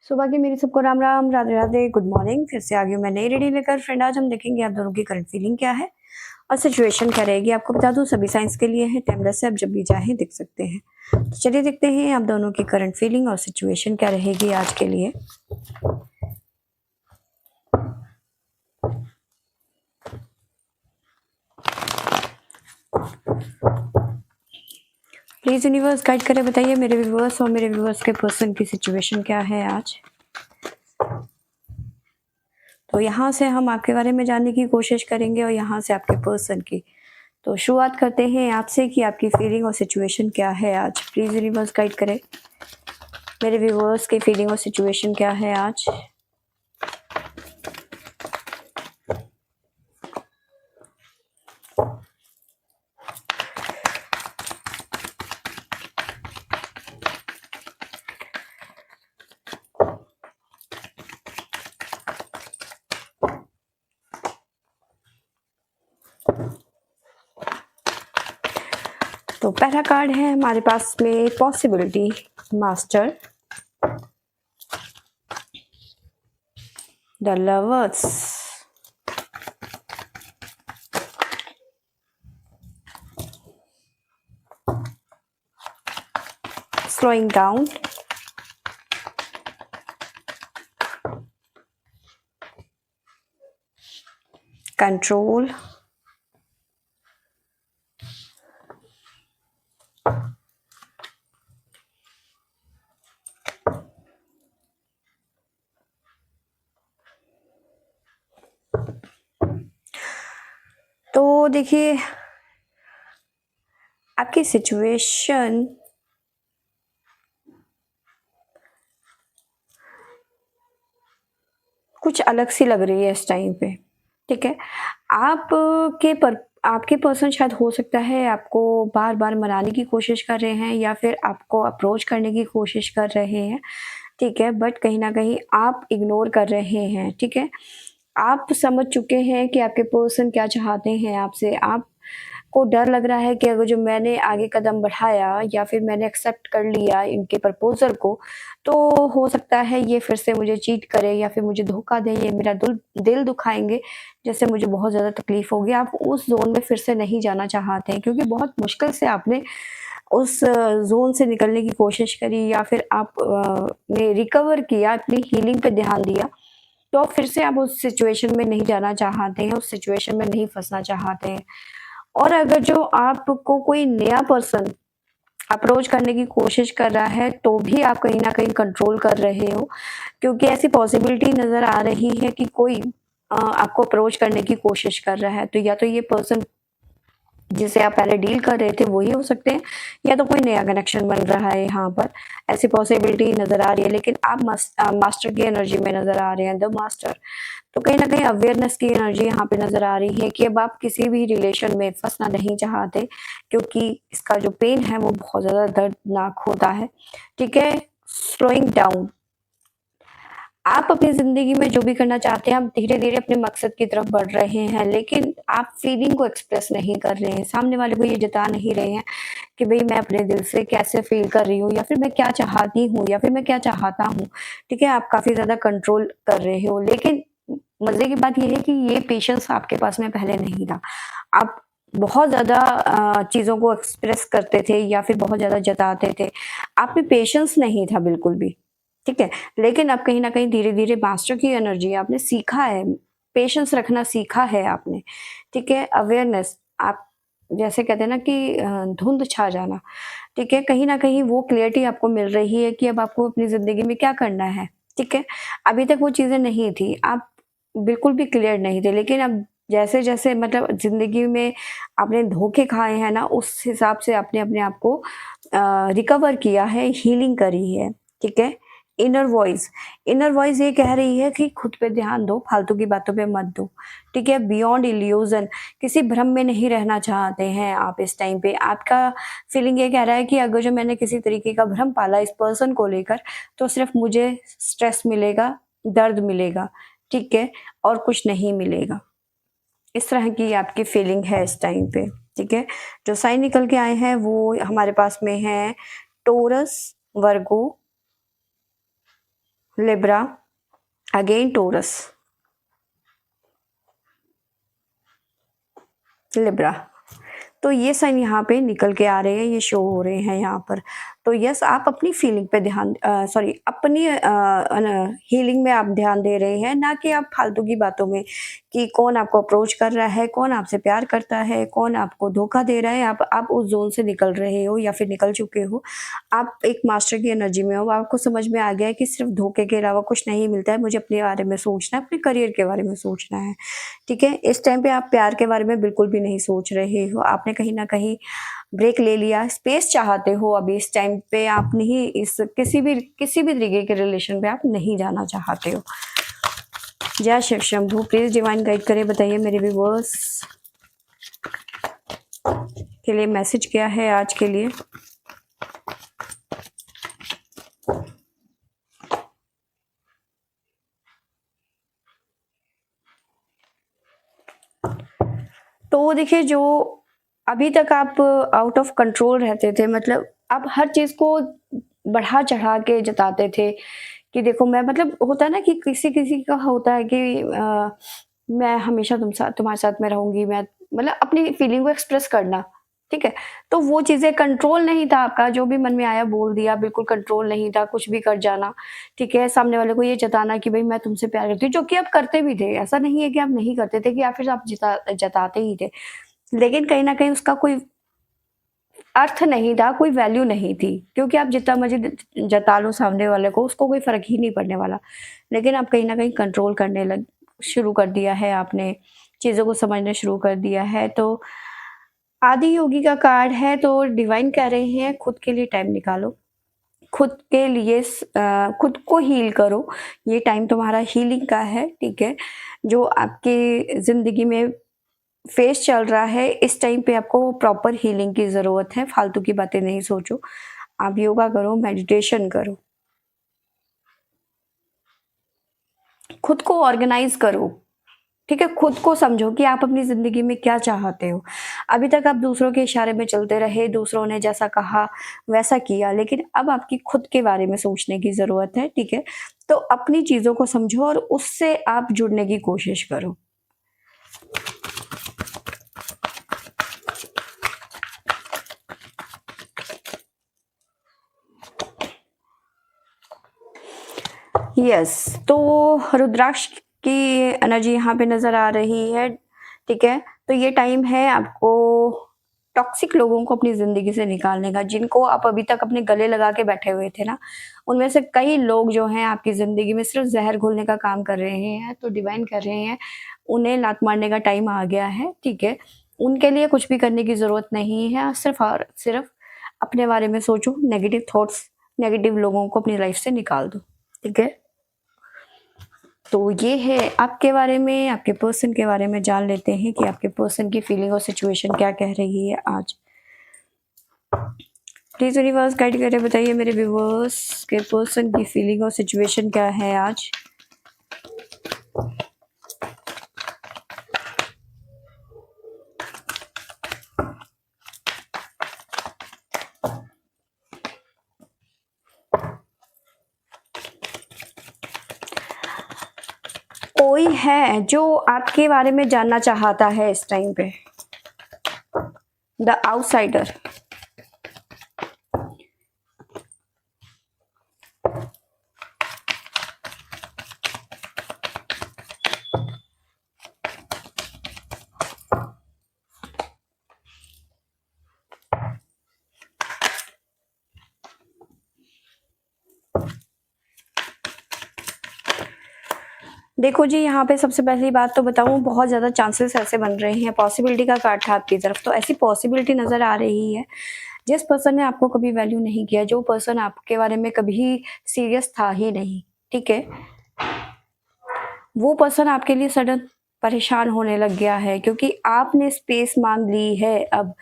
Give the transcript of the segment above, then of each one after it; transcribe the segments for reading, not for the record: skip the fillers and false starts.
सुबह की मेरी सबको राम राम, राधे राधे, गुड मॉर्निंग। फिर से आ गई हूँ मैं नई रीडिंग लेकर। फ्रेंड, आज हम देखेंगे आप दोनों की करंट फीलिंग क्या है और सिचुएशन क्या रहेगी। आपको बता दूँ सभी साइंस के लिए है, टाइमलेस है, आप जब भी चाहें देख सकते हैं। तो चलिए देखते हैं आप दोनों की करंट फीलिंग और सिचुएशन क्या रहेगी आज के लिए। प्लीज यूनिवर्स गाइड करें, बताइए मेरे व्यूवर्स और मेरे व्यूवर्स के पर्सन की सिचुएशन क्या है आज। तो यहाँ से हम आपके बारे में जानने की कोशिश करेंगे और यहाँ से आपके पर्सन की। तो शुरुआत करते हैं आपसे कि आपकी फीलिंग और सिचुएशन क्या है आज। प्लीज़ यूनिवर्स गाइड करें मेरे व्यूवर्स की फीलिंग और सिचुएशन क्या है आज। तो पहला कार्ड है हमारे पास में possibility master, the lovers, slowing down, control, तो देखिए आपकी सिचुएशन कुछ अलग सी लग रही है इस टाइम पे। ठीक है, आपके पर्सन शायद हो सकता है आपको बार बार मनाने की कोशिश कर रहे हैं या फिर आपको अप्रोच करने की कोशिश कर रहे हैं। ठीक है, बट कहीं ना कहीं आप इग्नोर कर रहे हैं। ठीक है, आप समझ चुके हैं कि आपके पर्सन क्या चाहते हैं आपसे। आपको डर लग रहा है कि अगर जो मैंने आगे कदम बढ़ाया या फिर मैंने एक्सेप्ट कर लिया इनके प्रपोजल को, तो हो सकता है ये फिर से मुझे चीट करे या फिर मुझे धोखा दे, ये मेरा दिल दिल दुखाएंगे, जैसे मुझे बहुत ज़्यादा तकलीफ होगी। आप उस जोन में फिर से नहीं जाना चाहते हैं क्योंकि बहुत मुश्किल से आपने उस ज़ोन से निकलने की कोशिश करी या फिर आप ने रिकवर किया, अपनी हीलिंग पे ध्यान दिया। तो फिर से आप उस सिचुएशन में नहीं जाना चाहते हैं, उस सिचुएशन में नहीं फँसना चाहते हैं। और अगर जो आपको कोई नया पर्सन अप्रोच करने की कोशिश कर रहा है, तो भी आप कहीं न कहीं कंट्रोल कर रहे हो, क्योंकि ऐसी पॉसिबिलिटी नज़र आ रही है कि कोई आपको अप्रोच करने की कोशिश कर रहा है। तो या तो ये पर्सन जिसे आप पहले डील कर रहे थे वही हो सकते हैं या तो कोई नया कनेक्शन बन रहा है यहाँ पर, ऐसी पॉसिबिलिटी नज़र आ रही है। लेकिन आप मास्टर की एनर्जी में नज़र आ रहे हैं, द मास्टर। तो कहीं न कहीं अवेयरनेस की एनर्जी यहाँ पे नज़र आ रही है कि अब आप किसी भी रिलेशन में फँसना नहीं चाहते, क्योंकि इसका जो पेन है वो बहुत ज़्यादा दर्दनाक होता है। ठीक है? स्लोइंग डाउन, आप अपनी ज़िंदगी में जो भी करना चाहते हैं, आप धीरे-धीरे अपने मकसद की तरफ बढ़ रहे हैं, लेकिन आप फीलिंग को एक्सप्रेस नहीं कर रहे हैं। सामने वाले को ये जता नहीं रहे हैं कि भई मैं अपने दिल से कैसे फ़ील कर रही हूँ या फिर मैं क्या चाहती हूँ या फिर मैं क्या चाहता हूँ। ठीक है? आप काफ़ी ज़्यादा कंट्रोल कर रहे हो, लेकिन मज़े की बात ये है कि ये पेशेंस आपके पास में पहले नहीं था। आप बहुत ज़्यादा चीज़ों को एक्सप्रेस करते थे या फिर बहुत ज़्यादा जताते थे। आप में पेशेंस नहीं था बिल्कुल भी। ठीक है? लेकिन अब कहीं न कहीं धीरे-धीरे मास्टर की एनर्जी आपने सीखा है, पेशेंस रखना सीखा है आपने। ठीक है? अवेयरनेस, आप जैसे कहते हैं ना कि धुंध छा जाना। ठीक है? कहीं न कहीं वो क्लैरिटी आपको मिल रही है कि अब आपको अपनी ज़िंदगी में क्या करना है। ठीक है? अभी तक वो चीज़ें नहीं थी, आप बिल्कुल भी क्लियर नहीं थे, लेकिन अब जैसे-जैसे मतलब ज़िंदगी में आपने धोखे खाए हैं ना, उस हिसाब से आपने अपने आप को रिकवर किया है, हीलिंग करी है। ठीक है? इनर वॉइस ये कह रही है कि खुद पे ध्यान दो, फालतू की बातों पे मत दो। ठीक है? बियॉन्ड इल्यूज़न, किसी भ्रम में नहीं रहना चाहते हैं आप इस टाइम पे। आपका फीलिंग ये कह रहा है कि अगर जो मैंने किसी तरीके का भ्रम पाला इस पर्सन को लेकर, तो सिर्फ़ मुझे स्ट्रेस मिलेगा, दर्द मिलेगा। ठीक है? और कुछ नहीं मिलेगा। इस तरह की आपकी फीलिंग है इस टाइम पे। ठीक है? जो साइन निकल के आए हैं वो हमारे पास में हैं टॉरस, वर्गो, लिब्रा, अगेन टोरस, लिब्रा। तो ये साइन यहाँ पे निकल के आ रहे हैं, ये शो हो रहे हैं यहाँ पर। तो यस, आप अपनी फीलिंग पे ध्यान सॉरी अपनी हीलिंग में आप ध्यान दे रहे हैं, ना कि आप फालतू की बातों में कि कौन आपको अप्रोच कर रहा है, कौन आपसे प्यार करता है, कौन आपको धोखा दे रहा है। आप उस जोन से निकल रहे हो या फिर निकल चुके हो। आप एक मास्टर की एनर्जी में हो, आपको समझ में आ गया है कि सिर्फ धोखे के अलावा कुछ नहीं मिलता है, मुझे अपने बारे में सोचना है, अपने करियर के बारे में सोचना है, ठीक है। इस टाइम पे आप प्यार के बारे में बिल्कुल भी नहीं सोच रहे हो, आपने कहीं ना कहीं ब्रेक ले लिया, स्पेस चाहते हो। अभी इस टाइम पे आप नहीं, इस किसी भी तरीके के रिलेशन पे आप नहीं जाना चाहते हो। जय Shiv Shambhu, please divine guide करे, बताइए मेरे व्यूअर्स के लिए मैसेज क्या है आज के लिए। तो देखिए, जो अभी तक आप आउट ऑफ कंट्रोल रहते थे, मतलब आप हर चीज को बढ़ा चढ़ा के जताते थे कि देखो मैं, मतलब होता है ना कि किसी किसी का होता है कि मैं हमेशा तुम्हारे साथ में रहूंगी, मैं मतलब अपनी फीलिंग को एक्सप्रेस करना, ठीक है। तो वो चीजें कंट्रोल नहीं था आपका, जो भी मन में आया बोल दिया, बिल्कुल कंट्रोल नहीं था, कुछ भी कर जाना, ठीक है। सामने वाले को ये जताना कि भाई मैं तुमसे प्यार करती हूँ, जो कि आप करते भी थे, ऐसा नहीं है कि आप नहीं करते थे, कि या फिर आप जताते ही थे, लेकिन कहीं ना कहीं उसका कोई अर्थ नहीं था, कोई वैल्यू नहीं थी, क्योंकि आप जितना मर्जी जता लो सामने वाले को, उसको कोई फर्क ही नहीं पड़ने वाला। लेकिन आप कहीं ना कहीं कंट्रोल करने लग शुरू कर दिया है, आपने चीज़ों को समझना शुरू कर दिया है। तो आदि योगी का कार्ड है, तो डिवाइन कह रहे हैं खुद के लिए टाइम निकालो, खुद के लिए खुद को हील करो। ये टाइम तुम्हारा हीलिंग का है, ठीक है। जो आपकी ज़िंदगी में फेस चल रहा है, इस टाइम पे आपको प्रॉपर हीलिंग की ज़रूरत है, फालतू की बातें नहीं सोचो। आप योगा करो, मेडिटेशन करो, खुद को ऑर्गेनाइज़ करो, ठीक है। खुद को समझो कि आप अपनी ज़िंदगी में क्या चाहते हो। अभी तक आप दूसरों के इशारे में चलते रहे, दूसरों ने जैसा कहा वैसा किया, लेकिन अब आपकी खुद के बारे में सोचने की ज़रूरत है, ठीक है। तो अपनी चीज़ों को समझो और उससे आप जुड़ने की कोशिश करो। यस, तो रुद्राक्ष की एनर्जी यहाँ पे नज़र आ रही है, ठीक है। तो ये टाइम है आपको टॉक्सिक लोगों को अपनी ज़िंदगी से निकालने का, जिनको आप अभी तक अपने गले लगा के बैठे हुए थे ना, उनमें से कई लोग जो हैं आपकी ज़िंदगी में सिर्फ ज़हर घोलने का काम कर रहे हैं। तो डिवाइन कर रहे हैं, उन्हें लात मारने का टाइम आ गया है, ठीक है। उनके लिए कुछ भी करने की ज़रूरत नहीं है, सिर्फ और सिर्फ अपने बारे में सोचो, नेगेटिव थॉट्स, नेगेटिव लोगों को अपनी लाइफ से निकाल दो, ठीक है। तो ये है आपके बारे में, आपके पर्सन के बारे में जान लेते हैं कि आपके पर्सन की फीलिंग और सिचुएशन क्या कह रही है आज। प्लीज यूनिवर्स गाइड करें, बताइए मेरे व्यूवर्स के पर्सन की फीलिंग और सिचुएशन क्या है आज। कोई है जो आपके बारे में जानना चाहता है इस टाइम पे, द आउटसाइडर। देखो जी, यहाँ पे सबसे पहली बात तो बताऊँ, बहुत ज़्यादा चांसेस ऐसे बन रहे हैं, पॉसिबिलिटी का कार्ड था आपकी तरफ, तो ऐसी पॉसिबिलिटी नज़र आ रही है, जिस पर्सन ने आपको कभी वैल्यू नहीं किया, जो पर्सन आपके बारे में कभी सीरियस था ही नहीं, ठीक है, वो पर्सन आपके लिए सडन परेशान होने लग गया है, क्योंकि आपने स्पेस मांग ली है। अब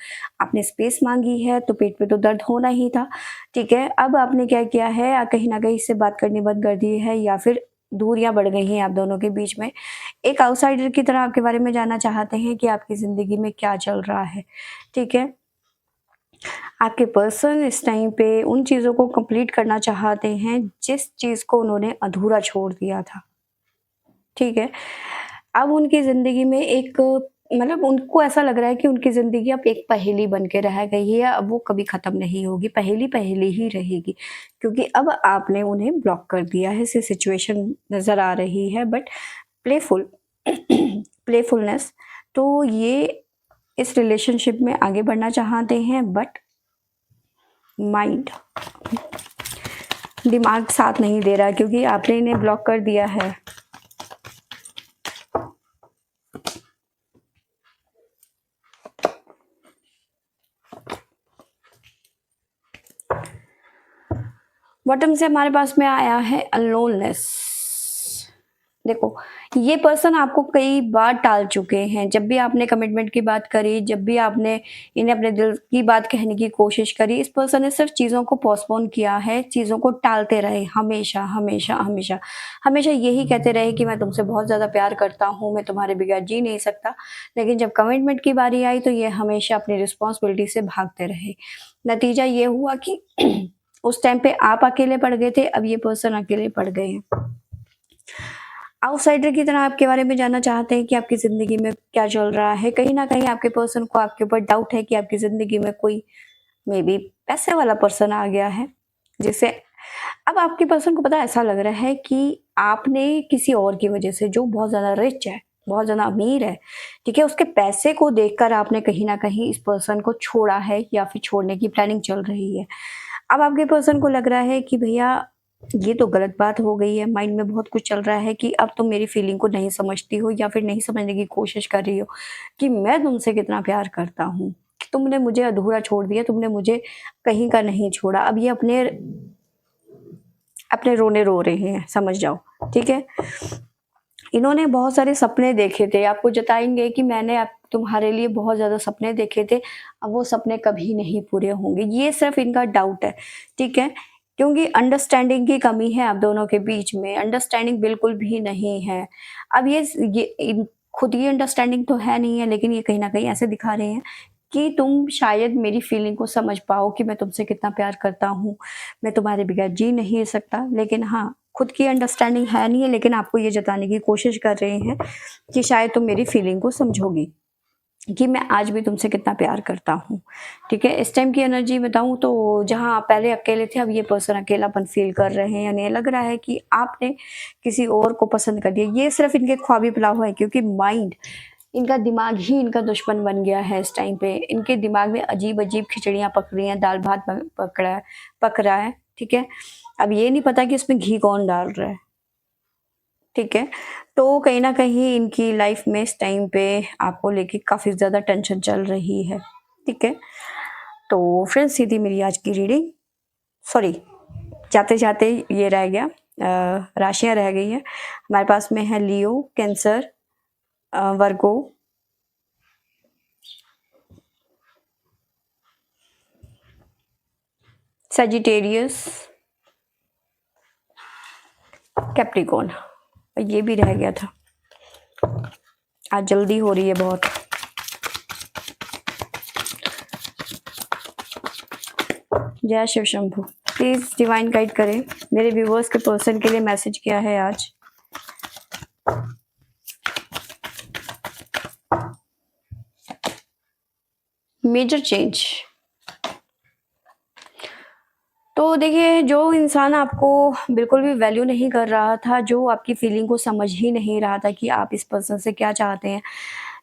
आपने स्पेस मांगी है तो पेट पे तो दर्द होना ही था, ठीक है। अब आपने क्या किया है, कहीं ना कहीं इससे बात करनी बंद कर दी है, या फिर दूरियां बढ़ गई हैं आप दोनों के बीच में। एक आउटसाइडर की तरह आपके बारे में जानना चाहते हैं कि आपकी ज़िंदगी में क्या चल रहा है, ठीक है। आपके पर्सन इस टाइम पे उन चीज़ों को कंप्लीट करना चाहते हैं जिस चीज़ को उन्होंने अधूरा छोड़ दिया था, ठीक है? अब उनकी ज़िंदगी में एक मतलब उनको ऐसा लग रहा है कि उनकी ज़िंदगी अब एक पहेली बन के रह गई है, अब वो कभी ख़त्म नहीं होगी, पहेली पहेली ही रहेगी। क्योंकि अब आपने उन्हें ब्लॉक कर दिया है, ऐसी सिचुएशन नज़र आ रही है बट प्लेफुल प्लेफुलनेस, तो ये इस रिलेशनशिप में आगे बढ़ना चाहते हैं बट माइंड दिमाग साथ नहीं दे रहा क्योंकि आपने इन्हें ब्लॉक कर दिया है। बॉटम से हमारे पास में आया है अलोननेस। देखो, ये पर्सन आपको कई बार टाल चुके हैं। जब भी आपने कमिटमेंट की बात करी, जब भी आपने इन्हें अपने दिल की बात कहने की कोशिश करी, इस पर्सन ने सिर्फ चीज़ों को पोस्टपोन किया है, चीज़ों को टालते रहे हमेशा, हमेशा, हमेशा। हमेशा यही कहते रहे कि मैं तुमसे बहुत ज़्यादा प्यार करता हूँ, मैं तुम्हारे बगैर जी नहीं सकता। लेकिन जब कमिटमेंट की बारी आई तो ये हमेशा अपनी रिस्पॉन्सिबिलिटी से भागते रहे। नतीजा ये हुआ कि उस टाइम पे आप अकेले पड़ गए थे, अब ये पर्सन अकेले पड़ गए हैं। आउटसाइडर की तरह आपके बारे में जानना चाहते हैं कि आपकी ज़िंदगी में क्या चल रहा है। कहीं न कहीं आपके पर्सन को आपके ऊपर डाउट है कि आपकी ज़िंदगी में कोई मेबी पैसे वाला पर्सन आ गया है, जिससे अब आपके पर्सन को पता है ऐसा लग रहा है कि आपने किसी और की वज़ह से जो बहुत ज़्यादा रिच है, बहुत ज़्यादा अमीर है, ठीक है? उसके पैसे को देखकर आपने कहीं न कहीं इस पर्सन को छोड़ा है या फिर छोड़ने की प्लानिंग चल रही है। अब आपके पर्सन को लग रहा है कि भैया ये तो गलत बात हो गई है, माइंड में बहुत कुछ चल रहा है कि अब तुम मेरी फीलिंग को नहीं समझती हो या फिर नहीं समझने की कोशिश कर रही हो कि मैं तुमसे कितना प्यार करता हूँ। तुमने मुझे अधूरा छोड़ दिया, तुमने मुझे कहीं का नहीं छोड़ा। अब ये अपने अपने रोने रो रहे हैं, समझ जाओ, ठीक है? इन्होंने बहुत सारे सपने देखे थे, आपको जताएँगे कि मैंने आप तुम्हारे लिए बहुत ज़्यादा सपने देखे थे, अब वो सपने कभी नहीं पूरे होंगे। ये सिर्फ़ इनका डाउट है, ठीक है? क्योंकि अंडरस्टैंडिंग की कमी है आप दोनों के बीच में, अंडरस्टैंडिंग बिल्कुल भी नहीं है। अब ये इन खुद की अंडरस्टैंडिंग तो है नहीं है, लेकिन ये कहीं न कहीं ऐसे दिखा रहे हैं कि तुम शायद मेरी फीलिंग को समझ पाओ कि मैं तुमसे कितना प्यार करता हूँ, मैं तुम्हारे बगैर जी नहीं सकता। लेकिन हाँ, खुद की अंडरस्टैंडिंग है नहीं है, लेकिन आपको ये जताने की कोशिश कर रहे हैं कि शायद तुम मेरी फीलिंग को समझोगी कि मैं आज भी तुमसे कितना प्यार करता हूँ, ठीक है? इस टाइम की एनर्जी बताऊँ तो जहाँ आप पहले अकेले थे, अब ये पर्सन अकेलापन फ़ील कर रहे हैं, यानी लग रहा है कि आपने किसी और को पसंद कर लिया। ये सिर्फ़ इनके ख्वाबी पुलाव है क्योंकि माइंड इनका दिमाग ही इनका दुश्मन बन गया है इस टाइम पे। इनके दिमाग में अजीब-अजीब खिचड़ियाँ पक रही हैं, दाल-भात पक रहा है, ठीक है? अब ये नहीं पता कि इसमें घी कौन डाल रहा है, ठीक है? तो कहीं न कहीं इनकी लाइफ़ में इस टाइम पे आपको लेके काफ़ी ज़्यादा टेंशन चल रही है, ठीक है? तो फ्रेंड्स ये थी मेरी आज की रीडिंग। सॉरी, जाते-जाते ये रह गया, राशियाँ रह गई हैं। हमारे पास में है लियो, कैंसर, वर्गो, सजिटेरियस, कैप्रिकॉर्न, ये भी रह गया था। आज जल्दी हो रही है बहुत। जय Shiv Shambhu. Please divine guide करें मेरे व्यूवर्स के पर्सन के लिए मैसेज क्या है आज। Major change. तो देखिए, जो इंसान आपको बिल्कुल भी वैल्यू नहीं कर रहा था, जो आपकी फीलिंग को समझ ही नहीं रहा था कि आप इस पर्सन से क्या चाहते हैं,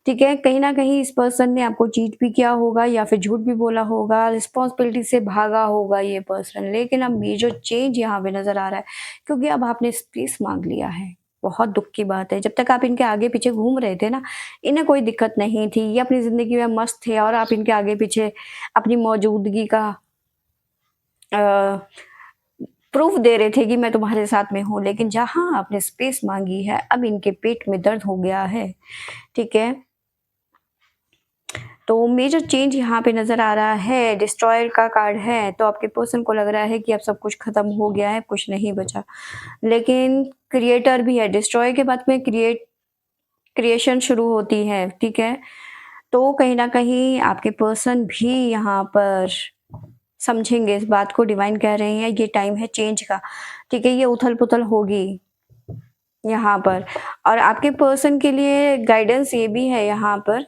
ठीक है? कहीं न कहीं इस पर्सन ने आपको चीट भी किया होगा या फिर झूठ भी बोला होगा, रिस्पॉन्सिबिलिटी से भागा होगा ये पर्सन। लेकिन अब मेजर चेंज यहाँ पे नज़र आ रहा है क्योंकि अब आपने स्पेस माँग लिया है। बहुत दुःख की बात है, जब तक आप इनके आगे-पीछे घूम रहे थे ना, इन्हें कोई दिक्कत नहीं थी, ये अपनी ज़िंदगी में मस्त थे और आप इनके आगे-पीछे अपनी मौजूदगी का प्रूफ दे रहे थे कि मैं तुम्हारे साथ में हूँ। लेकिन जहाँ आपने स्पेस माँगी है, अब इनके पेट में दर्द हो गया है, ठीक है? तो मेजर चेंज यहाँ पे नज़र आ रहा है, डिस्ट्रॉयर का कार्ड है, तो आपके पर्सन को लग रहा है कि अब सब कुछ ख़त्म हो गया है, कुछ नहीं बचा। लेकिन क्रिएटर भी है, डिस्ट्रॉय के बाद में क्रिएशन शुरू होती है, ठीक है? तो कहीं न कहीं आपके पर्सन भी यहाँ पर समझेंगे इस बात को, डिवाइन कह रहे हैं ये टाइम है चेंज का, ठीक है? ये उथल-पुथल होगी यहाँ पर, और आपके पर्सन के लिए गाइडेंस ये भी है यहाँ पर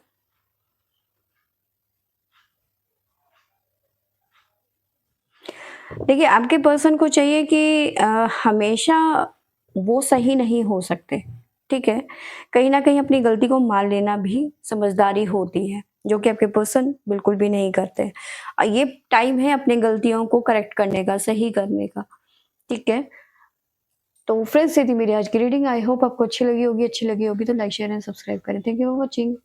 देखिए, आपके पर्सन को चाहिए कि हमेशा वो सही नहीं हो सकते, ठीक है? कहीं न कहीं अपनी गलती को मान लेना भी समझदारी होती है, जो कि आपके पर्सन बिल्कुल भी नहीं करते। ये टाइम है अपनी गलतियों को करेक्ट करने का, सही करने का, ठीक है? तो फ्रेंड्स, ये थी मेरी आज की रीडिंग। आई होप आपको अच्छी लगी होगी तो लाइक, शेयर एंड सब्सक्राइब करें। Thank you for watching.